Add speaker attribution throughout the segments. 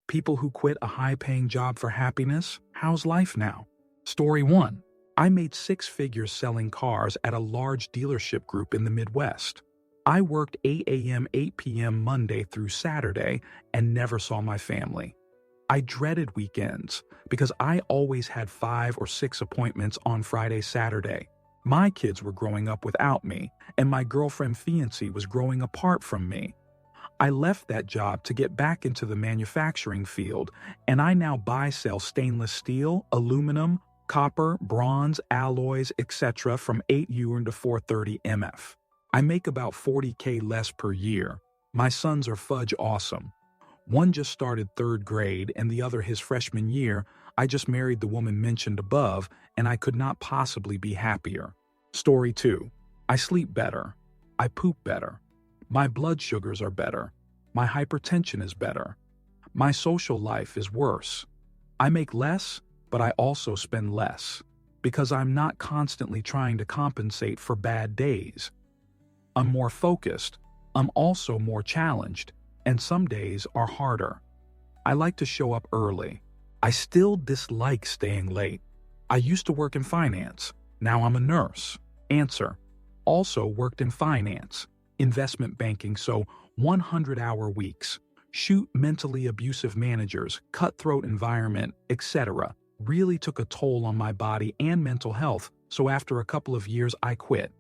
Speaker 1: People who quit a high-paying job for happiness, how's life now? Story 1. I made six figures selling cars at a large dealership group in the Midwest. I worked 8 a.m., 8 p.m. Monday through Saturday and never saw my family. I dreaded weekends because I always had 5 or 6 appointments on Friday, Saturday. My kids were growing up without me, and my girlfriend fiancé was growing apart from me. I left that job to get back into the manufacturing field, and I now buy-sell stainless steel, aluminum, copper, bronze, alloys, etc. from 8U to 430 MF. I make about $40K less per year. My sons are fudge awesome. One just started 3rd grade and the other his freshman year. I just married the woman mentioned above, and I could not possibly be happier. Story 2. I sleep better. I poop better. My blood sugars are better. My hypertension is better. My social life is worse. I make less, but I also spend less, because I'm not constantly trying to compensate for bad days. I'm more focused. I'm also more challenged, and some days are harder. I like to show up early. I still dislike staying late. I used to work in finance. Now I'm a nurse. Answer. Also worked in finance, investment banking, so 100-hour weeks. Shoot mentally abusive managers, cutthroat environment, etc. Really took a toll on my body and mental health, so after a couple of years I quit.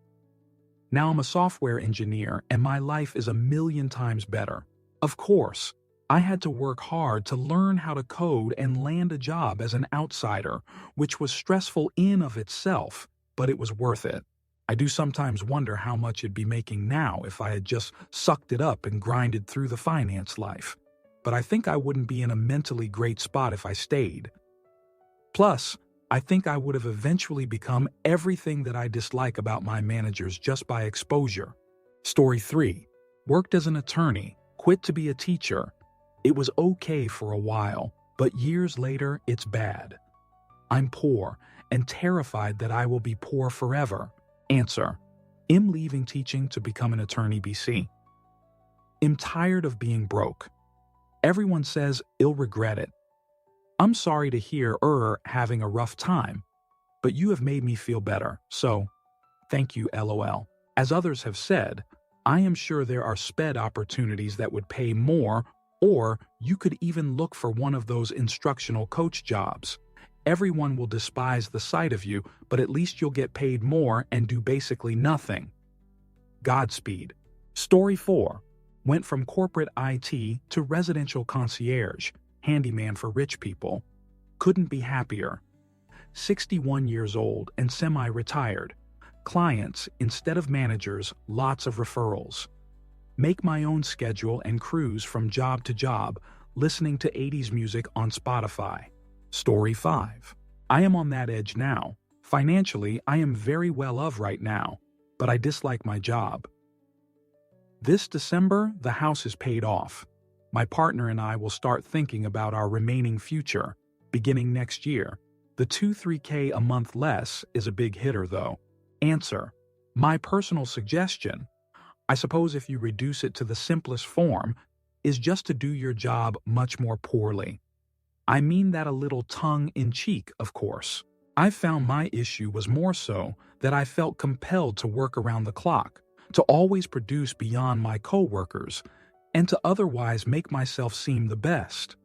Speaker 1: Now I'm a software engineer and my life is a million times better. Of course, I had to work hard to learn how to code and land a job as an outsider, which was stressful in of itself, but it was worth it. I do sometimes wonder how much I'd be making now if I had just sucked it up and grinded through the finance life. But I think I wouldn't be in a mentally great spot if I stayed. Plus, I think I would have eventually become everything that I dislike about my managers just by exposure. Story 3. Worked as an attorney, quit to be a teacher. It was okay for a while, but years later, it's bad. I'm poor and terrified that I will be poor forever. Answer. I'm leaving teaching to become an attorney BC. I'm tired of being broke. Everyone says I'll regret it. I'm sorry to hear having a rough time, but you have made me feel better, so thank you, LOL. As others have said, I am sure there are SPED opportunities that would pay more, or you could even look for one of those instructional coach jobs. Everyone will despise the sight of you, but at least you'll get paid more and do basically nothing. Godspeed. Story 4. Went from corporate IT to residential concierge, handyman for rich people. Couldn't be happier. 61 years old and semi-retired. Clients instead of managers, lots of referrals. Make my own schedule and cruise from job to job, listening to 80s music on Spotify. Story 5. I am on that edge now. Financially, I am very well off right now, but I dislike my job. This December, the house is paid off. My partner and I will start thinking about our remaining future, beginning next year. The 2-3K a month less is a big hitter though. Answer. My personal suggestion, I suppose if you reduce it to the simplest form, is just to do your job much more poorly. I mean that a little tongue-in-cheek, of course. I found my issue was more so that I felt compelled to work around the clock, to always produce beyond my coworkers, and to otherwise make myself seem the best.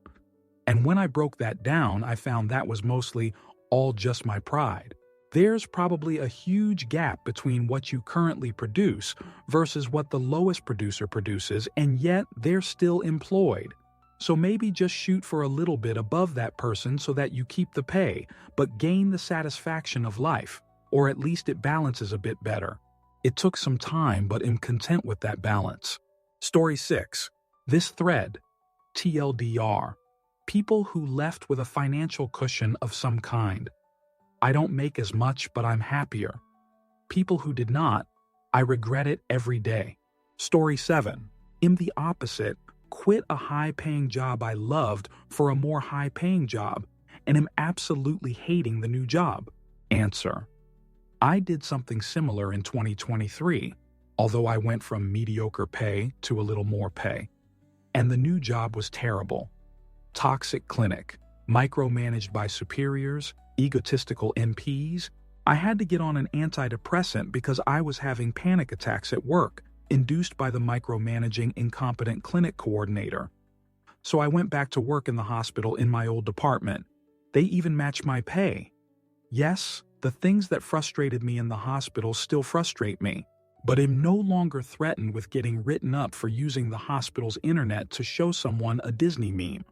Speaker 1: And when I broke that down, I found that was mostly all just my pride. There's probably a huge gap between what you currently produce versus what the lowest producer produces, and yet they're still employed. So maybe just shoot for a little bit above that person so that you keep the pay, but gain the satisfaction of life, or at least it balances a bit better. It took some time, but I'm content with that balance. Story 6. This thread. TLDR. People who left with a financial cushion of some kind. I don't make as much, but I'm happier. People who did not, I regret it every day. Story 7. I'm the opposite. Quit a high-paying job I loved for a more high-paying job, and am absolutely hating the new job. Answer. I did something similar in 2023, although I went from mediocre pay to a little more pay. And the new job was terrible. toxic clinic, micromanaged by superiors, egotistical MPs. I had to get on an antidepressant because I was having panic attacks at work, induced by the micromanaging incompetent clinic coordinator. So I went back to work in the hospital in my old department. They even matched my pay. Yes, the things that frustrated me in the hospital still frustrate me, but I'm no longer threatened with getting written up for using the hospital's internet to show someone a Disney meme.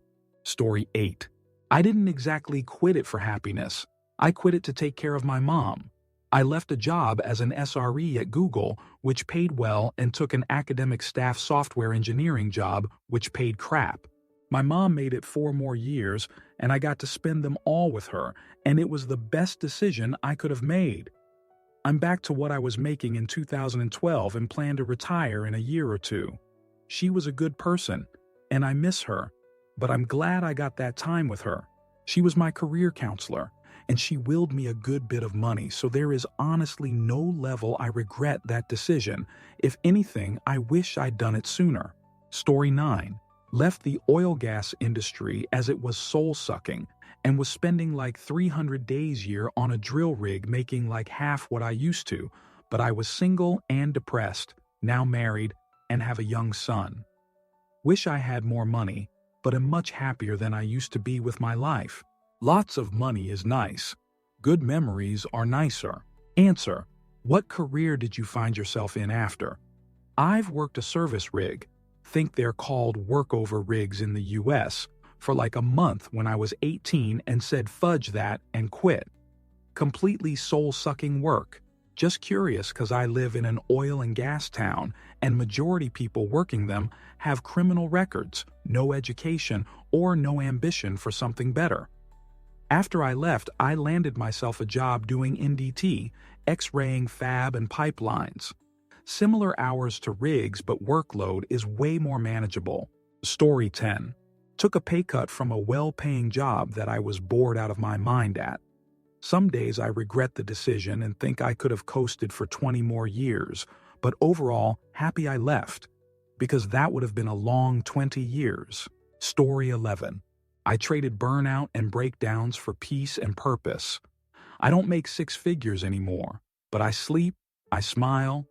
Speaker 1: Story 8. I didn't exactly quit it for happiness. I quit it to take care of my mom. I left a job as an SRE at Google, which paid well, and took an academic staff software engineering job, which paid crap. My mom made it 4 more years, and I got to spend them all with her, and it was the best decision I could have made. I'm back to what I was making in 2012 and plan to retire in a year or two. She was a good person, and I miss her, but I'm glad I got that time with her. She was my career counselor, and she willed me a good bit of money, so there is honestly no level I regret that decision. If anything, I wish I'd done it sooner. Story 9. Left the oil gas industry as it was soul-sucking and was spending like 300 days a year on a drill rig making like half what I used to, but I was single and depressed, now married, and have a young son. Wish I had more money, but am much happier than I used to be with my life. Lots of money is nice. Good memories are nicer. Answer: what career did you find yourself in after? I've worked a service rig, think they're called workover rigs in the US, for like a month when I was 18 and said fudge that and quit. Completely soul-sucking work. Just curious because I live in an oil and gas town and majority people working them have criminal records, no education, or no ambition for something better. After I left, I landed myself a job doing NDT, X-raying fab and pipelines. Similar hours to rigs, but workload is way more manageable. Story 10. Took a pay cut from a well-paying job that I was bored out of my mind at. Some days I regret the decision and think I could have coasted for 20 more years, but overall, happy I left, because that would have been a long 20 years. Story 11. I traded burnout and breakdowns for peace and purpose. I don't make 6 figures anymore, but I sleep, I smile,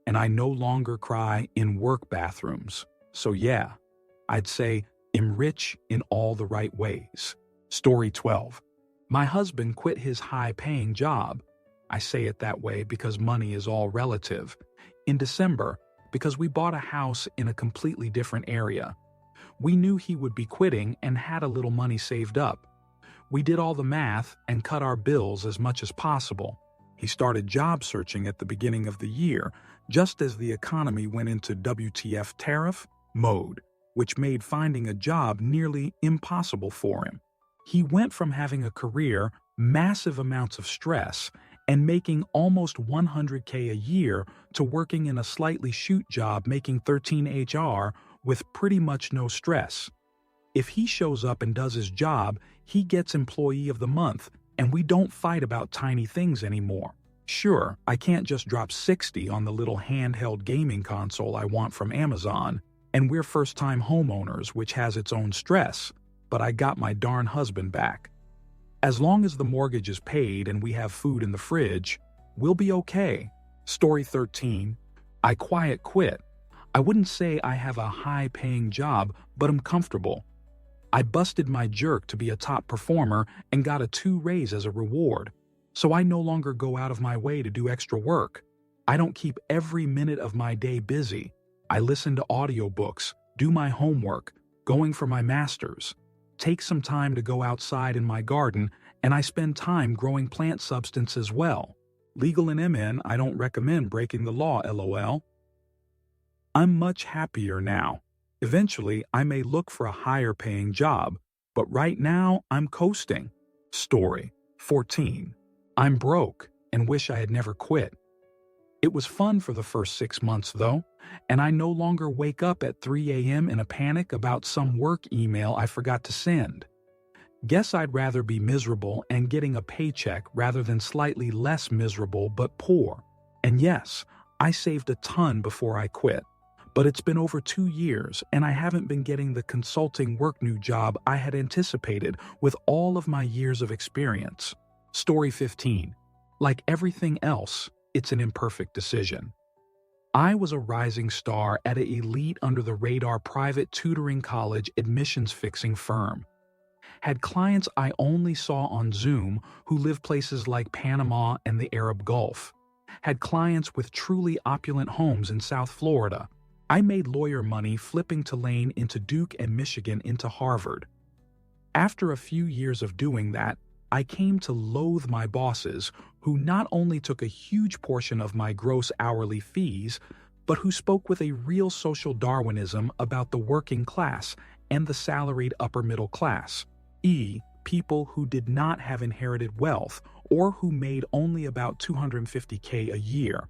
Speaker 1: and I no longer cry in work bathrooms. So yeah, I'd say I'm rich in all the right ways. Story 12. My husband quit his high-paying job. I say it that way because money is all relative. In December, because we bought a house in a completely different area. We knew he would be quitting and had a little money saved up. We did all the math and cut our bills as much as possible. He started job searching at the beginning of the year, just as the economy went into WTF tariff mode, which made finding a job nearly impossible for him. He went from having a career, massive amounts of stress, and making almost $100K a year to working in a slightly shoot job making 13 HR with pretty much no stress. If he shows up and does his job, he gets Employee of the Month, and we don't fight about tiny things anymore. Sure, I can't just drop 60 on the little handheld gaming console I want from Amazon, and we're first-time homeowners, which has its own stress, but I got my darn husband back. As long as the mortgage is paid and we have food in the fridge, we'll be okay. Story 13. I quiet quit. I wouldn't say I have a high-paying job, but I'm comfortable. I busted my jerk to be a top performer and got a 2 raise as a reward, so I no longer go out of my way to do extra work. I don't keep every minute of my day busy. I listen to audiobooks, do my homework, going for my master's, take some time to go outside in my garden, and I spend time growing plant substance as well. Legal and MN, I don't recommend breaking the law, LOL. I'm much happier now. Eventually, I may look for a higher-paying job, but right now, I'm coasting. Story 14. I'm broke and wish I had never quit. It was fun for the first 6 months, though, and I no longer wake up at 3 a.m. in a panic about some work email I forgot to send. Guess I'd rather be miserable and getting a paycheck rather than slightly less miserable but poor. And yes, I saved a ton before I quit. But it's been over 2 years and I haven't been getting the consulting work new job I had anticipated with all of my years of experience. Story 15. Like everything else, it's an imperfect decision. I was a rising star at an elite under-the-radar private tutoring college admissions-fixing firm. Had clients I only saw on Zoom who lived places like Panama and the Arab Gulf. Had clients with truly opulent homes in South Florida. I made lawyer money flipping Tulane into Duke and Michigan into Harvard. After a few years of doing that, I came to loathe my bosses, who not only took a huge portion of my gross hourly fees, but who spoke with a real social Darwinism about the working class and the salaried upper middle class, people who did not have inherited wealth or who made only about $250K a year.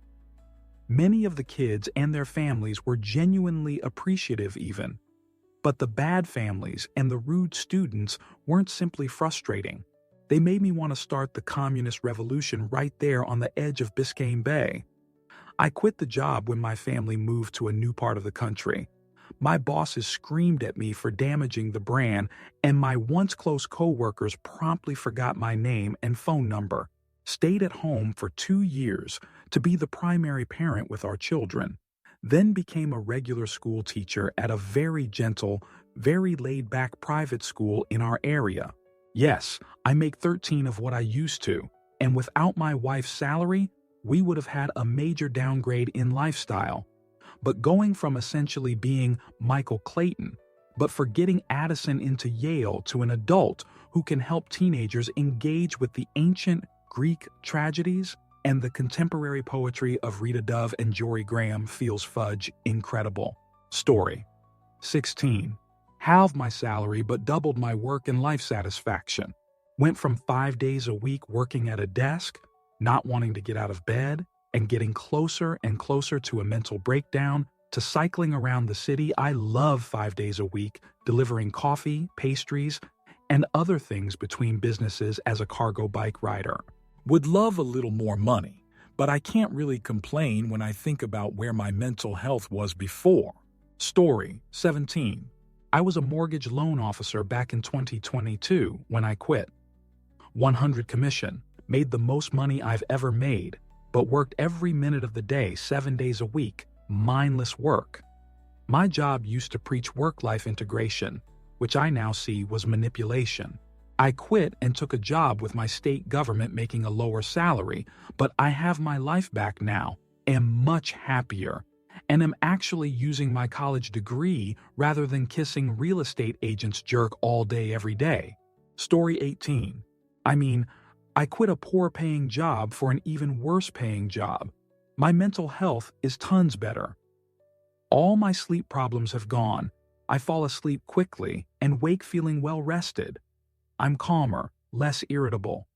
Speaker 1: Many of the kids and their families were genuinely appreciative even. But the bad families and the rude students weren't simply frustrating. They made me want to start the communist revolution right there on the edge of Biscayne Bay. I quit the job when my family moved to a new part of the country. My bosses screamed at me for damaging the brand, and my once close co-workers promptly forgot my name and phone number. Stayed at home for 2 years to be the primary parent with our children, then became a regular school teacher at a very gentle, very laid-back private school in our area. Yes, I make 13 of what I used to, and without my wife's salary, we would have had a major downgrade in lifestyle. But going from essentially being Michael Clayton, but for getting Addison into Yale to an adult who can help teenagers engage with the ancient Greek tragedies and the contemporary poetry of Rita Dove and Jory Graham feels fudge incredible. Story 16. Halved my salary but doubled my work and life satisfaction. Went from 5 days a week working at a desk, not wanting to get out of bed, and getting closer and closer to a mental breakdown, to cycling around the city. I love 5 days a week, delivering coffee, pastries, and other things between businesses as a cargo bike rider. Would love a little more money, but I can't really complain when I think about where my mental health was before. Story 17. I was a mortgage loan officer back in 2022 when I quit. 100 commission, made the most money I've ever made, but worked every minute of the day, 7 days a week, mindless work. My job used to preach work-life integration, which I now see was manipulation. I quit and took a job with my state government making a lower salary, but I have my life back now, am much happier, and am actually using my college degree rather than kissing real estate agents jerk all day every day. Story 18. I quit a poor-paying job for an even worse-paying job. My mental health is tons better. All my sleep problems have gone. I fall asleep quickly and wake feeling well-rested. I'm calmer, less irritable.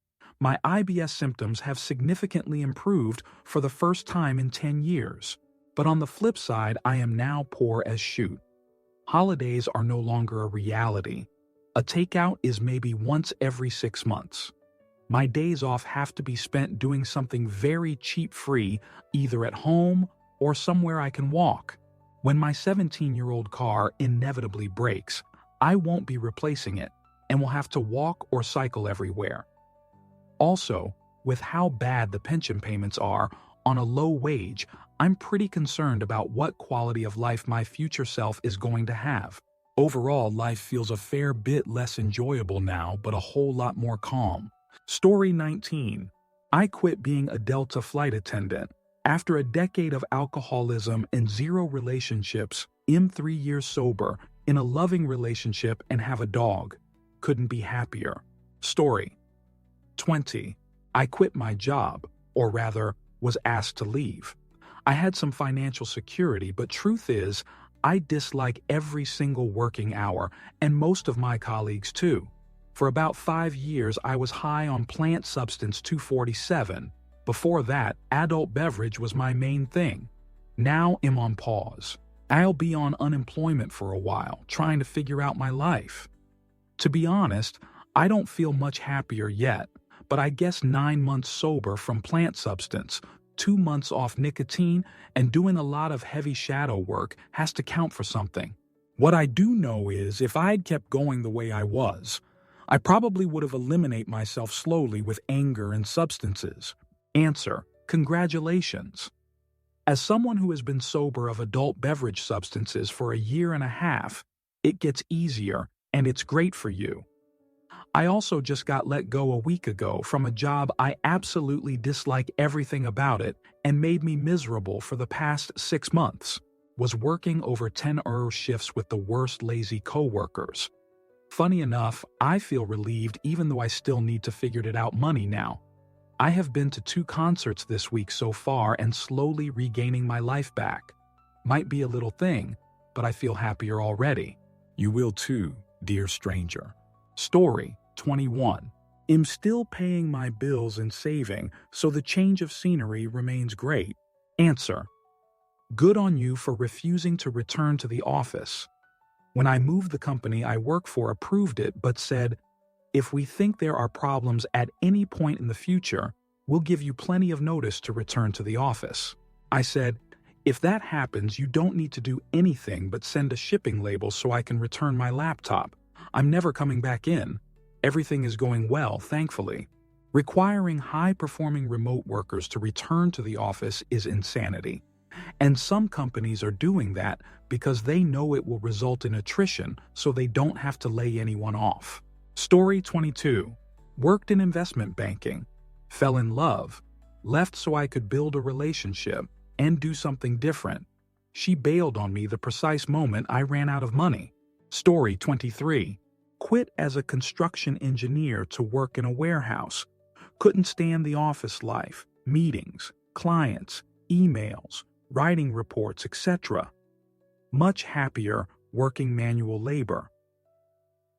Speaker 1: My IBS symptoms have significantly improved for the first time in 10 years. But on the flip side, I am now poor as shoot. Holidays are no longer a reality. A takeout is maybe once every 6 months. My days off have to be spent doing something very cheap-free, either at home or somewhere I can walk. When my 17-year-old car inevitably breaks, I won't be replacing it and will have to walk or cycle everywhere. Also, with how bad the pension payments are on a low wage, I'm pretty concerned about what quality of life my future self is going to have. Overall, life feels a fair bit less enjoyable now, but a whole lot more calm. Story 19. I quit being a Delta flight attendant. After a decade of alcoholism and 0 relationships, I'm 3 years sober, in a loving relationship and have a dog. Couldn't be happier. Story 20. I quit my job, or rather, was asked to leave. I had some financial security, but truth is, I dislike every single working hour, and most of my colleagues too. For about 5 years, I was high on plant substance 247. Before that, adult beverage was my main thing. Now I'm on pause. I'll be on unemployment for a while, trying to figure out my life. To be honest, I don't feel much happier yet, but I guess 9 months sober from plant substance, 2 months off nicotine, and doing a lot of heavy shadow work has to count for something. What I do know is if I'd kept going the way I was, I probably would have eliminated myself slowly with anger and substances. Answer: congratulations. As someone who has been sober of adult beverage substances for a year and a half, it gets easier, and it's great for you. I also just got let go a week ago from a job I absolutely dislike everything about it and made me miserable for the past 6 months. Was working over 10-hour shifts with the worst lazy coworkers. Funny enough, I feel relieved even though I still need to figure it out money now. I have been to 2 concerts this week so far and slowly regaining my life back. Might be a little thing, but I feel happier already. You will too, dear stranger. Story 21. Am still paying my bills and saving, so the change of scenery remains great. Answer: good on you for refusing to return to the office. When I moved, the company I work for approved it but said, if we think there are problems at any point in the future, we'll give you plenty of notice to return to the office. I said, if that happens, you don't need to do anything but send a shipping label so I can return my laptop. I'm never coming back in. Everything is going well, thankfully. Requiring high-performing remote workers to return to the office is insanity. And some companies are doing that because they know it will result in attrition, so they don't have to lay anyone off. Story 22. Worked in investment banking. Fell in love. Left so I could build a relationship and do something different. She bailed on me the precise moment I ran out of money. Story 23. Quit as a construction engineer to work in a warehouse. Couldn't stand the office life, meetings, clients, emails, writing reports, etc. Much happier working manual labor.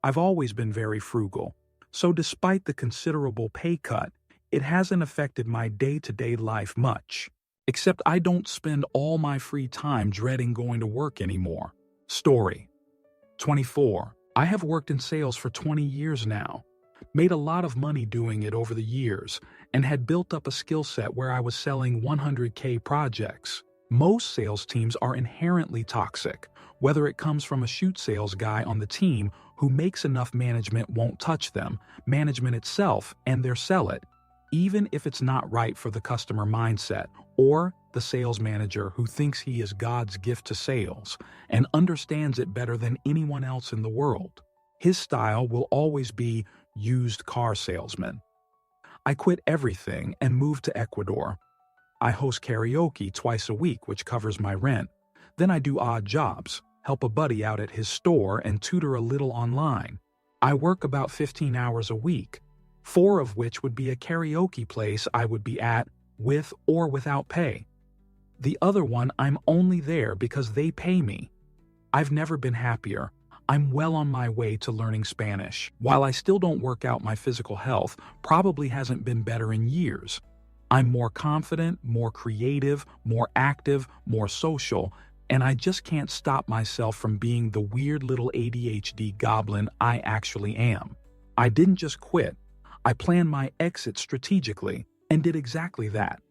Speaker 1: I've always been very frugal, so despite the considerable pay cut, it hasn't affected my day-to-day life much. Except I don't spend all my free time dreading going to work anymore. Story 24. I have worked in sales for 20 years now. Made a lot of money doing it over the years, and had built up a skill set where I was selling 100K projects. Most sales teams are inherently toxic, whether it comes from a shoot sales guy on the team who makes enough management won't touch them, management itself, and their sell it, even if it's not right for the customer mindset, or the sales manager who thinks he is God's gift to sales and understands it better than anyone else in the world. His style will always be used car salesman. I quit everything and moved to Ecuador. I host karaoke twice a week, which covers my rent. Then I do odd jobs, help a buddy out at his store, and tutor a little online. I work about 15 hours a week, 4 of which would be a karaoke place I would be at with or without pay. The other one I'm only there because they pay me. I've never been happier. I'm well on my way to learning Spanish. While I still don't work out, my physical health probably hasn't been better in years. I'm more confident, more creative, more active, more social, and I just can't stop myself from being the weird little ADHD goblin I actually am. I didn't just quit. I planned my exit strategically and did exactly that.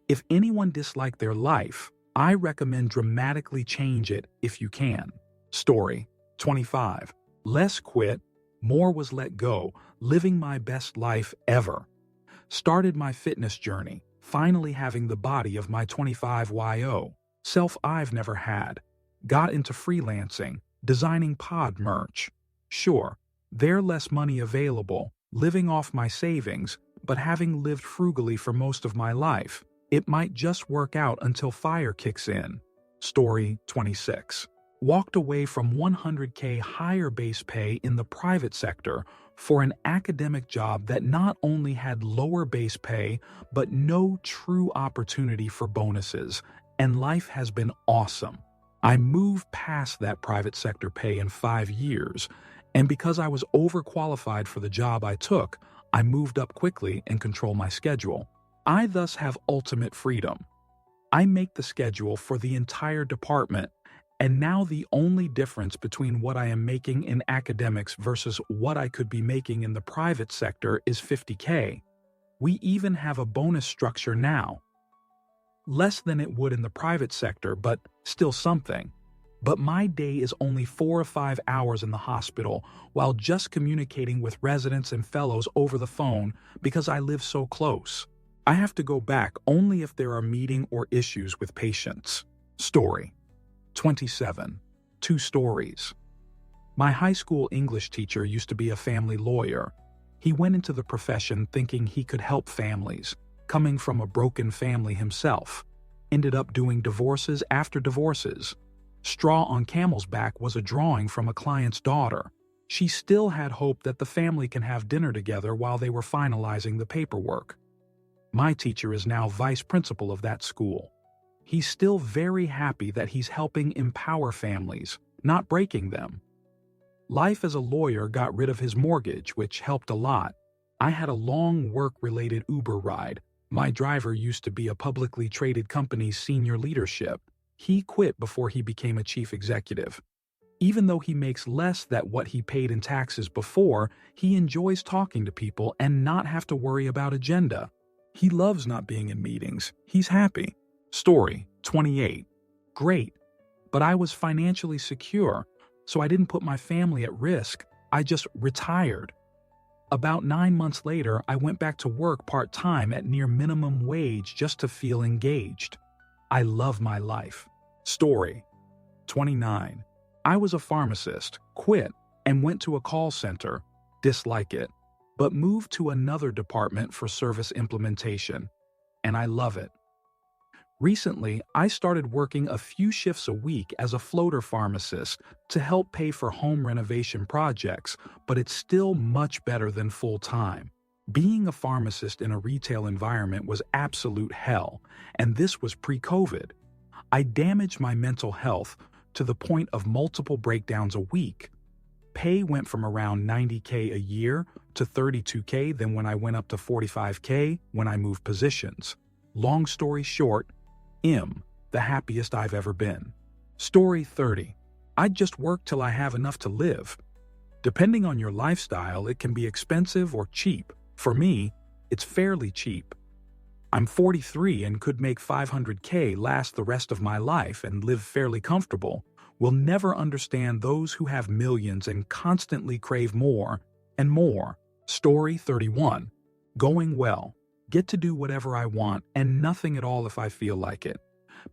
Speaker 1: If anyone disliked their life, I recommend dramatically change it if you can. Story 25. Less quit, more was let go, living my best life ever. Started my fitness journey, finally having the body of my 25-YO, self I've never had. Got into freelancing, designing pod merch. Sure, there less money available, living off my savings, but having lived frugally for most of my life, it might just work out until fire kicks in. Story 26. Walked away from 100K higher base pay in the private sector for an academic job that not only had lower base pay, but no true opportunity for bonuses, and life has been awesome. I moved past that private sector pay in 5 years, and because I was overqualified for the job I took, I moved up quickly and control my schedule. I thus have ultimate freedom. I make the schedule for the entire department, and now the only difference between what I am making in academics versus what I could be making in the private sector is 50K. We even have a bonus structure now. Less than it would in the private sector, but still something. But my day is only 4 or 5 hours in the hospital while just communicating with residents and fellows over the phone because I live so close. I have to go back only if there are meeting or issues with patients. Story 27. Two stories. My high school English teacher used to be a family lawyer. He went into the profession thinking he could help families, coming from a broken family himself. Ended up doing divorces after divorces. Straw on camel's back was a drawing from a client's daughter. She still had hope that the family can have dinner together while they were finalizing the paperwork. My teacher is now vice principal of that school. He's still very happy that he's helping empower families, not breaking them. Life as a lawyer got rid of his mortgage, which helped a lot. I had a long work-related Uber ride. My driver used to be a publicly traded company's senior leadership. He quit before he became a chief executive. Even though he makes less than what he paid in taxes before, he enjoys talking to people and not have to worry about agenda. He loves not being in meetings. He's happy. Story 28. Great. But I was financially secure, so I didn't put my family at risk. I just retired. About 9 months later, I went back to work part-time at near minimum wage just to feel engaged. I love my life. Story 29. I was a pharmacist, quit, and went to a call center. Dislike it, but moved to another department for service implementation, and I love it. Recently, I started working a few shifts a week as a floater pharmacist to help pay for home renovation projects, but it's still much better than full-time. Being a pharmacist in a retail environment was absolute hell, and this was pre-COVID. I damaged my mental health to the point of multiple breakdowns a week. Pay went from around $90K a year to $32K, then when I went up to $45K when I moved positions. Long story short, the happiest I've ever been. Story 30. I'd just work till I have enough to live. Depending on your lifestyle, it can be expensive or cheap. For me, it's fairly cheap. I'm 43 and could make $500K last the rest of my life and live fairly comfortable. Will never understand those who have millions and constantly crave more and more. Story 31. Going well. Get to do whatever I want and nothing at all if I feel like it.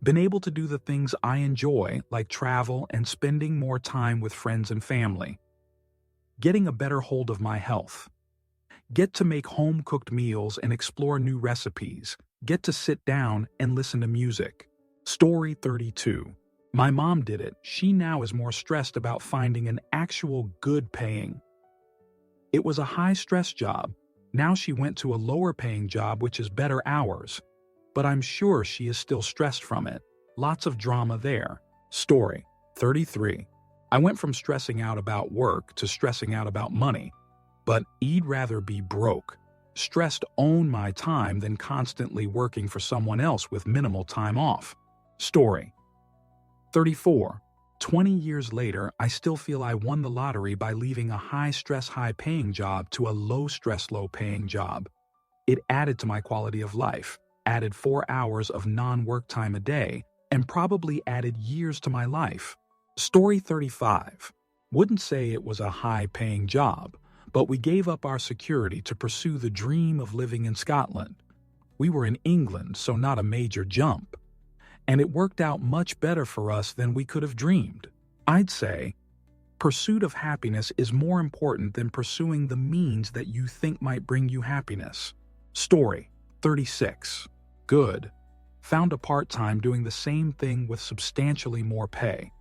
Speaker 1: Been able to do the things I enjoy, like travel and spending more time with friends and family. Getting a better hold of my health. Get to make home-cooked meals and explore new recipes. Get to sit down and listen to music. Story 32. My mom did it. She now is more stressed about finding an actual good paying. It was a high-stress job. Now she went to a lower-paying job which is better hours. But I'm sure she is still stressed from it. Lots of drama there. Story 33. I went from stressing out about work to stressing out about money. But I'd rather be broke, stressed own my time than constantly working for someone else with minimal time off. Story 34. 20 years later, I still feel I won the lottery by leaving a high-stress, high-paying job to a low-stress, low-paying job. It added to my quality of life, added 4 hours of non-work time a day, and probably added years to my life. Story 35. Wouldn't say it was a high-paying job, but we gave up our security to pursue the dream of living in Scotland. We were in England, so not a major jump. And it worked out much better for us than we could have dreamed. I'd say, pursuit of happiness is more important than pursuing the means that you think might bring you happiness. Story 36. Good. Found a part-time doing the same thing with substantially more pay.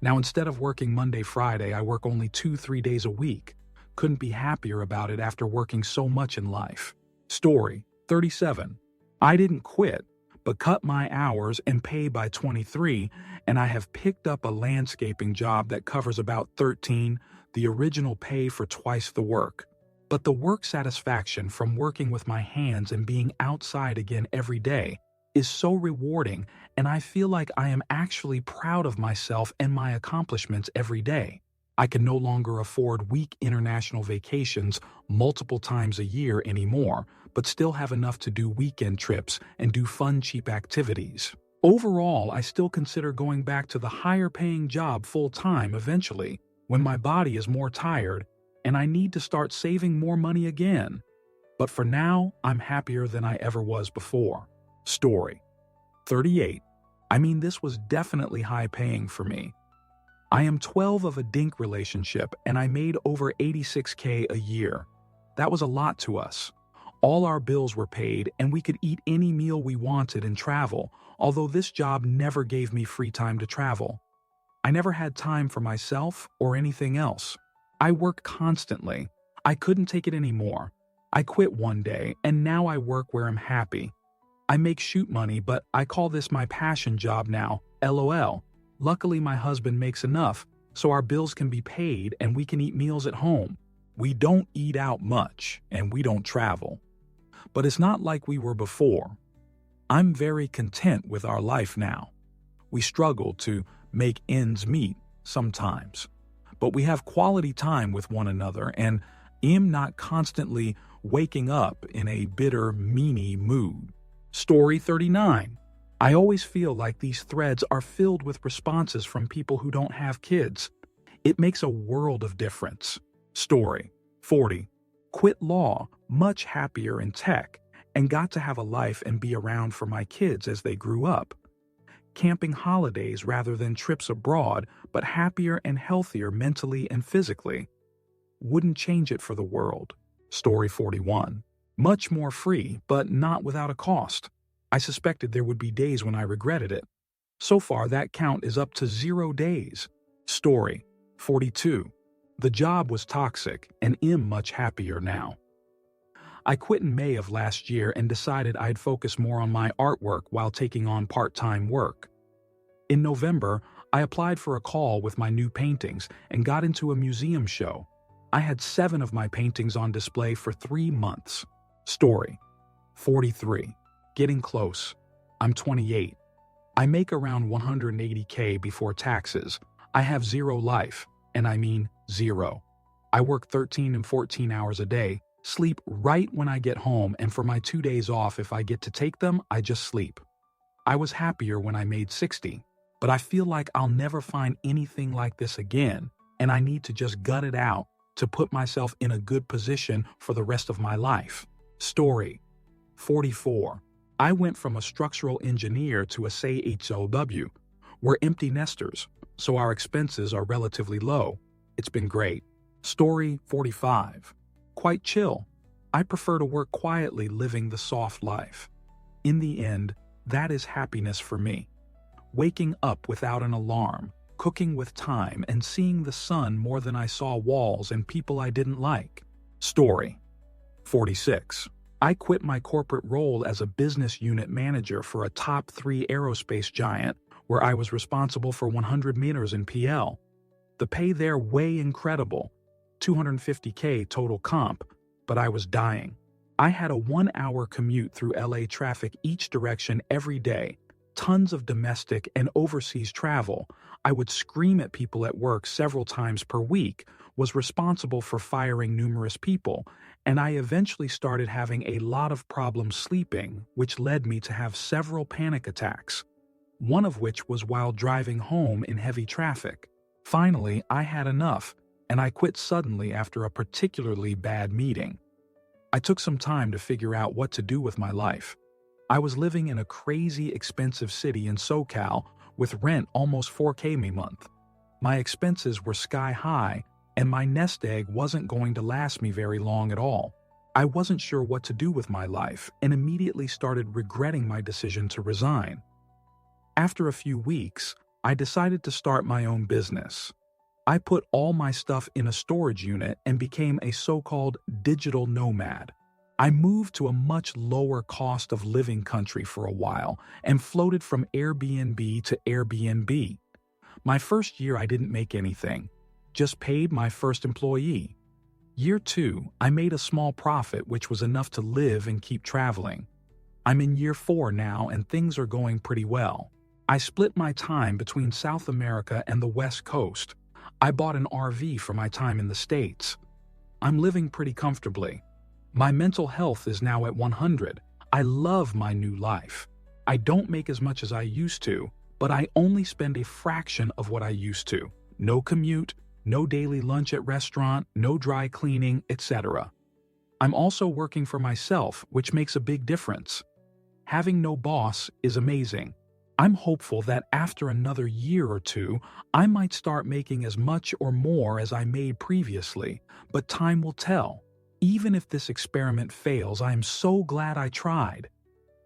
Speaker 1: Now instead of working Monday, Friday, I work only 2-3 days a week. Couldn't be happier about it after working so much in life. Story 37. I didn't quit, but cut my hours and pay by 23, and I have picked up a landscaping job that covers about 13, the original pay for twice the work. But the work satisfaction from working with my hands and being outside again every day is so rewarding, and I feel like I am actually proud of myself and my accomplishments every day. I can no longer afford week international vacations multiple times a year anymore, but still have enough to do weekend trips and do fun, cheap activities. Overall, I still consider going back to the higher paying job full time eventually, when my body is more tired and I need to start saving more money again. But for now, I'm happier than I ever was before. Story 38. This was definitely high paying for me. I am 12 of a dink relationship and I made over $86K a year. That was a lot to us. All our bills were paid and we could eat any meal we wanted and travel, although this job never gave me free time to travel. I never had time for myself or anything else. I worked constantly. I couldn't take it anymore. I quit one day and now I work where I'm happy. I make shoot money, but I call this my passion job now, LOL. Luckily, my husband makes enough, so our bills can be paid and we can eat meals at home. We don't eat out much, and we don't travel. But it's not like we were before. I'm very content with our life now. We struggle to make ends meet sometimes, but we have quality time with one another and am not constantly waking up in a bitter, meanie mood. Story 39. I always feel like these threads are filled with responses from people who don't have kids. It makes a world of difference. Story 40. Quit law, much happier in tech, and got to have a life and be around for my kids as they grew up. Camping holidays rather than trips abroad, but happier and healthier mentally and physically. Wouldn't change it for the world. Story 41. Much more free, but not without a cost. I suspected there would be days when I regretted it. So far, that count is up to 0 days. Story 42. The job was toxic and am much happier now. I quit in May of last year and decided I'd focus more on my artwork while taking on part-time work. In November, I applied for a call with my new paintings and got into a museum show. I had 7 of my paintings on display for 3 months. Story 43. Getting close. I'm 28. I make around $180K before taxes. I have zero life, and I mean zero. I work 13 and 14 hours a day, sleep right when I get home, and for my 2 days off, if I get to take them, I just sleep. I was happier when I made 60, but I feel like I'll never find anything like this again, and I need to just gut it out to put myself in a good position for the rest of my life. Story 44. I went from a structural engineer to a SAHOW. We're empty nesters, so our expenses are relatively low. It's been great. Story 45. Quite chill. I prefer to work quietly, living the soft life. In the end, that is happiness for me. Waking up without an alarm, cooking with time, and seeing the sun more than I saw walls and people I didn't like. Story 46. I quit my corporate role as a business unit manager for a top 3 aerospace giant where I was responsible for 100 meters in PL. The pay there way incredible, $250K total comp, but I was dying. I had a 1-hour commute through LA traffic each direction every day, tons of domestic and overseas travel. I would scream at people at work several times per week, was responsible for firing numerous people, and I eventually started having a lot of problems sleeping, which led me to have several panic attacks, one of which was while driving home in heavy traffic. Finally, I had enough, and I quit suddenly after a particularly bad meeting. I took some time to figure out what to do with my life. I was living in a crazy expensive city in SoCal with rent almost $4K a month. My expenses were sky high, and my nest egg wasn't going to last me very long at all. I wasn't sure what to do with my life and immediately started regretting my decision to resign. After a few weeks, I decided to start my own business. I put all my stuff in a storage unit and became a so-called digital nomad. I moved to a much lower cost of living country for a while and floated from Airbnb to Airbnb. My first year I didn't make anything, just paid my first employee. Year 2, I made a small profit which was enough to live and keep traveling. I'm in year 4 now and things are going pretty well. I split my time between South America and the West Coast. I bought an RV for my time in the States. I'm living pretty comfortably. My mental health is now at 100. I love my new life. I don't make as much as I used to, but I only spend a fraction of what I used to. No commute, no daily lunch at restaurant, no dry cleaning, etc. I'm also working for myself, which makes a big difference. Having no boss is amazing. I'm hopeful that after another year or two, I might start making as much or more as I made previously, but time will tell. Even if this experiment fails, I am so glad I tried.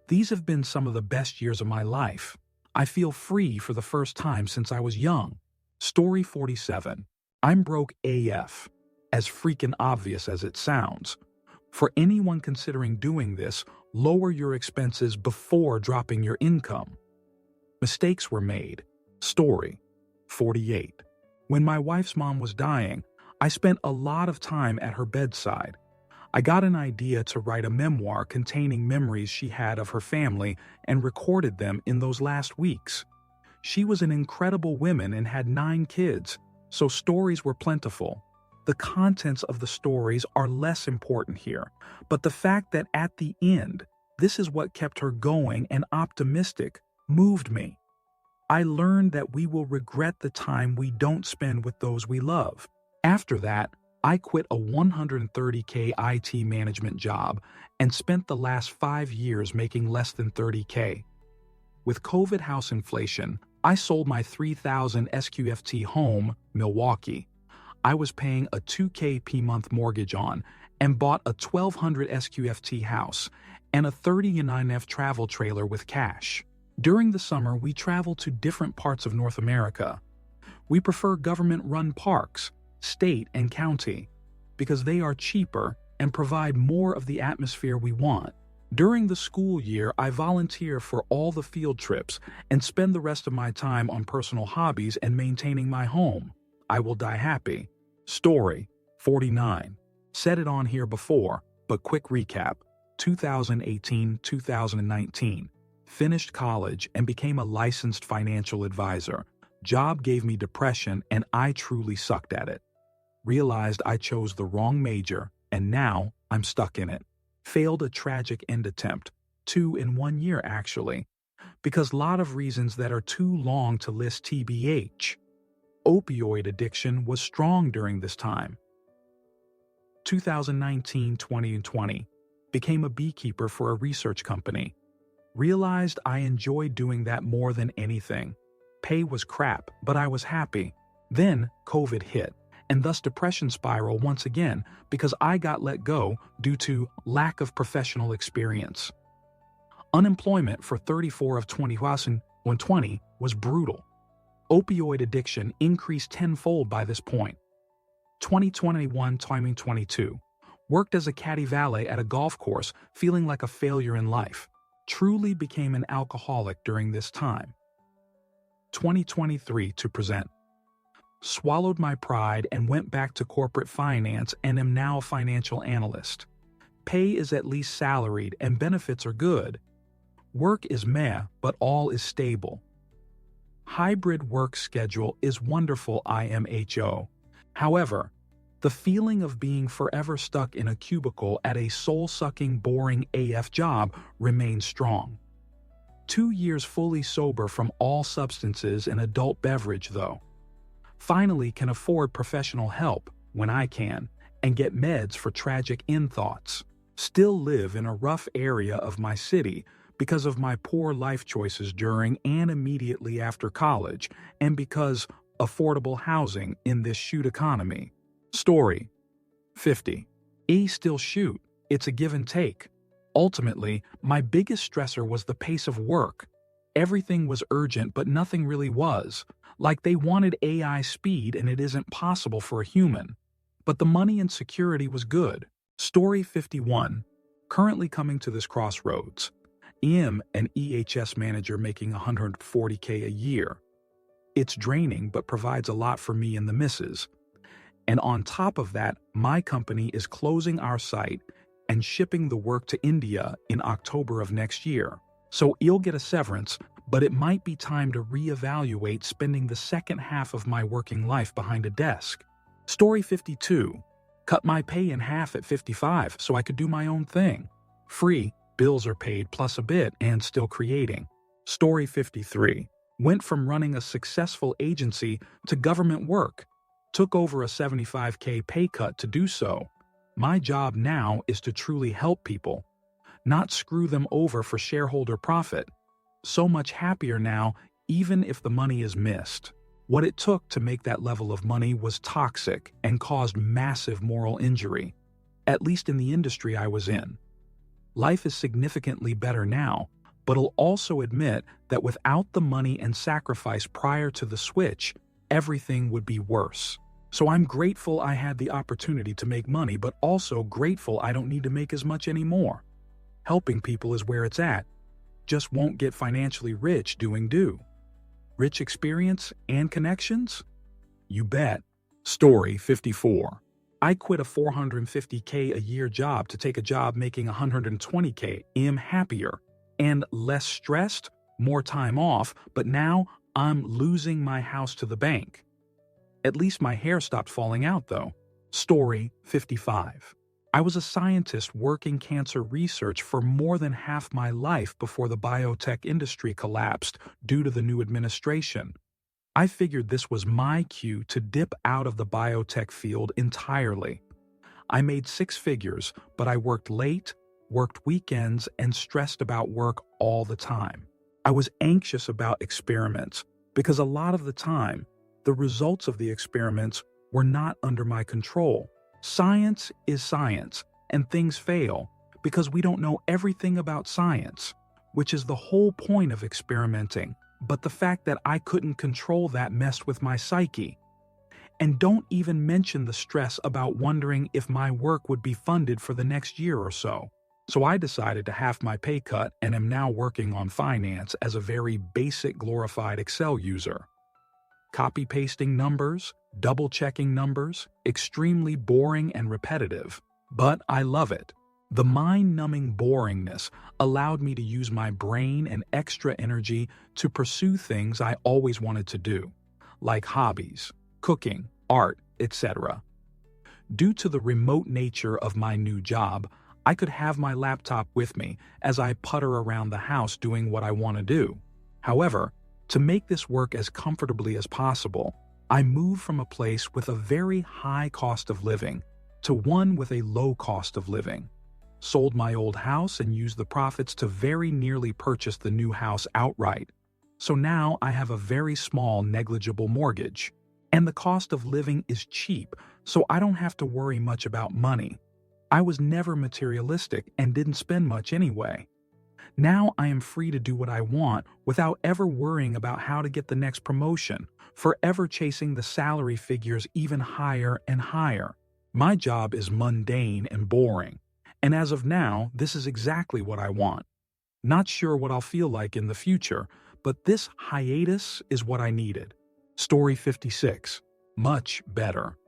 Speaker 1: These have been some of the best years of my life. I feel free for the first time since I was young. Story 47. I'm broke AF. As freaking obvious as it sounds. For anyone considering doing this, lower your expenses before dropping your income. Mistakes were made. Story 48. When my wife's mom was dying, I spent a lot of time at her bedside. I got an idea to write a memoir containing memories she had of her family and recorded them in those last weeks. She was an incredible woman and had 9 kids, so stories were plentiful. The contents of the stories are less important here, but the fact that at the end, this is what kept her going and optimistic moved me. I learned that we will regret the time we don't spend with those we love. After that, I quit a $130K IT management job and spent the last 5 years making less than $30K. With COVID house inflation, I sold my 3,000 SQFT home, Milwaukee. I was paying a $2K per month mortgage on and bought a 1,200 SQFT house and a 39F travel trailer with cash. During the summer, we travel to different parts of North America. We prefer government-run parks, state and county, because they are cheaper and provide more of the atmosphere we want. During the school year, I volunteer for all the field trips and spend the rest of my time on personal hobbies and maintaining my home. I will die happy. Story 49. Said it on here before, but quick recap. 2018-2019. Finished college and became a licensed financial advisor. Job gave me depression and I truly sucked at it. Realized I chose the wrong major and now I'm stuck in it. Failed a tragic end attempt, 2 in 1 year actually, because lot of reasons that are too long to list TBH. Opioid addiction was strong during this time. 2019, 20, and 20. Became a beekeeper for a research company. Realized I enjoyed doing that more than anything. Pay was crap, but I was happy. Then COVID hit, and thus depression spiral once again because I got let go due to lack of professional experience. Unemployment for 34 of 2020 was brutal. Opioid addiction increased tenfold by this point. 2021-2022. Worked as a caddy valet at a golf course, feeling like a failure in life. Truly became an alcoholic during this time. 2023 to present. Swallowed my pride and went back to corporate finance and am now a financial analyst. Pay is at least salaried and benefits are good. Work is meh, but all is stable. Hybrid work schedule is wonderful IMHO. However, the feeling of being forever stuck in a cubicle at a soul-sucking, boring AF job remains strong. 2 years fully sober from all substances and adult beverage, though. Finally can afford professional help, when I can, and get meds for tragic end thoughts. Still live in a rough area of my city because of my poor life choices during and immediately after college, and because affordable housing in this shoot economy. Story 50. Still shoot. It's a give and take. Ultimately, my biggest stressor was the pace of work. Everything was urgent, but nothing really was. Like they wanted AI speed and it isn't possible for a human. But the money and security was good. Story 51. Currently coming to this crossroads. An EHS manager making $140K a year. It's draining but provides a lot for me and the missus. And on top of that, my company is closing our site and shipping the work to India in October of next year. So you'll get a severance, but it might be time to reevaluate spending the second half of my working life behind a desk. Story 52. Cut my pay in half at 55 so I could do my own thing. Free, bills are paid plus a bit and still creating. Story 53. Went from running a successful agency to government work. Took over a $75K pay cut to do so. My job now is to truly help people, not screw them over for shareholder profit. So much happier now, even if the money is missed. What it took to make that level of money was toxic and caused massive moral injury, at least in the industry I was in. Life is significantly better now, but I'll also admit that without the money and sacrifice prior to the switch, everything would be worse. So I'm grateful I had the opportunity to make money, but also grateful I don't need to make as much anymore. Helping people is where it's at. Just won't get financially rich doing do. Rich experience and connections? You bet. Story 54. I quit a $450K a year job to take a job making $120K. Am happier and less stressed, more time off, but now I'm losing my house to the bank. At least my hair stopped falling out though. Story 55. I was a scientist working cancer research for more than half my life before the biotech industry collapsed due to the new administration. I figured this was my cue to dip out of the biotech field entirely. I made six figures, but I worked late, worked weekends, and stressed about work all the time. I was anxious about experiments because a lot of the time, the results of the experiments were not under my control. Science is science, and things fail because we don't know everything about science, which is the whole point of experimenting. But the fact that I couldn't control that messed with my psyche. And don't even mention the stress about wondering if my work would be funded for the next year or so. So I decided to half my pay cut and am now working on finance as a very basic glorified Excel user. Copy-pasting numbers, double-checking numbers, extremely boring and repetitive. But I love it. The mind-numbing boringness allowed me to use my brain and extra energy to pursue things I always wanted to do, like hobbies, cooking, art, etc. Due to the remote nature of my new job, I could have my laptop with me as I putter around the house doing what I want to do. However, to make this work as comfortably as possible, I moved from a place with a very high cost of living to one with a low cost of living. Sold my old house and used the profits to very nearly purchase the new house outright. So now I have a very small, negligible mortgage. And the cost of living is cheap, so I don't have to worry much about money. I was never materialistic and didn't spend much anyway. Now I am free to do what I want without ever worrying about how to get the next promotion, forever chasing the salary figures even higher and higher. My job is mundane and boring, and as of now, this is exactly what I want. Not sure what I'll feel like in the future, but this hiatus is what I needed. Story 56. Much better.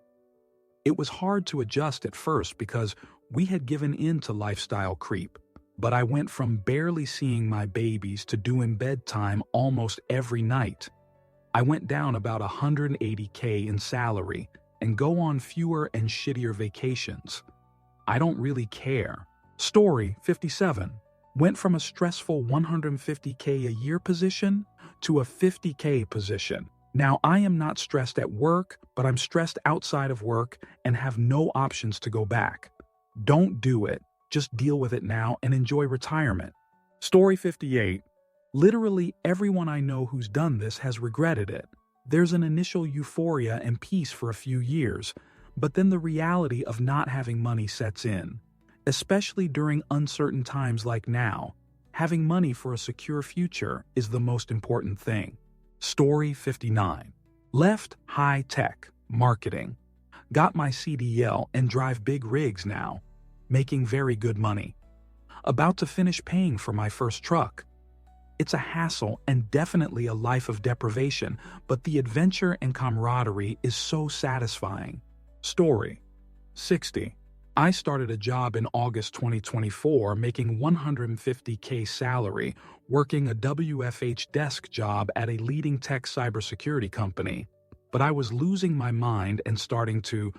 Speaker 1: It was hard to adjust at first because we had given in to lifestyle creep. But I went from barely seeing my babies to doing bedtime almost every night. I went down about $180K in salary and go on fewer and shittier vacations. I don't really care. Story 57. Went from a stressful $150K a year position to a $50K position. Now I am not stressed at work, but I'm stressed outside of work and have no options to go back. Don't do it. Just deal with it now and enjoy retirement. Story 58. Literally everyone I know who's done this has regretted it. There's an initial euphoria and peace for a few years, but then the reality of not having money sets in. Especially during uncertain times like now, having money for a secure future is the most important thing. Story 59. Left high tech, marketing. Got my CDL and drive big rigs now. Making very good money. About to finish paying for my first truck. It's a hassle and definitely a life of deprivation, but the adventure and camaraderie is so satisfying. Story 60. I started a job in August 2024 making 150K salary, working a WFH desk job at a leading tech cybersecurity company. But I was losing my mind and starting to